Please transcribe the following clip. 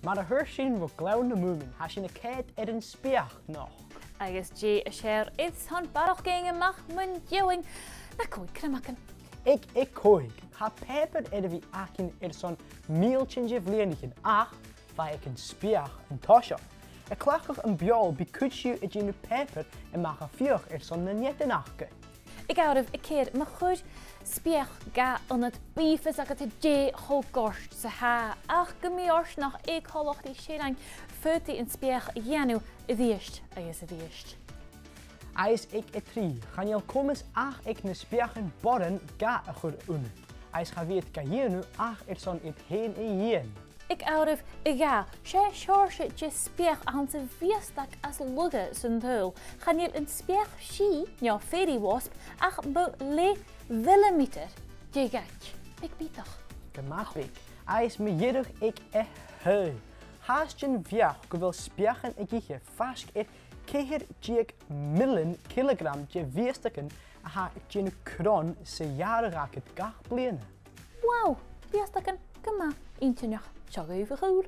Maar de hersien wordt glauw na moemen, has je een keit een spiach nog. Agus G a share is han barach gingen mag mun joing na koi kremaken. Ik koig. Ha peper wie akin zo'n meeltje vleenigen. Ach, waar ik een spiach een tasje. Ik klachtig een bjol bekutje het je peper en mag een vuur zo'n nette nachtje. Ik hou of een keer maar goed spiech ga aan het beefen zag het G hoogkorst ze ha ach gemiors nog ik holig die schering voet in spiech janu wierst is het eerst. Als ik het drie, gaan je komens ach ik ne spiachen borren ga goed un. Als ga weet kan je nu ach zo'n het heen en heen. Ik hou of ga she shorse je spiech aan te vierstak als lugge zijn doel. Gaan je een spiech she ja fairy wasp ach bo le millimeter. Je gaat. Ik bied toch. Gemaakt ik. Als me jedig ik heu. Haast je vier, gewil spiachen ik je vast het keer ik millen kilogram je vierstukken ha je kron se jaren raak het gach blenen. Wauw, vierstukken, kom maar, eentje nog, zo even goed.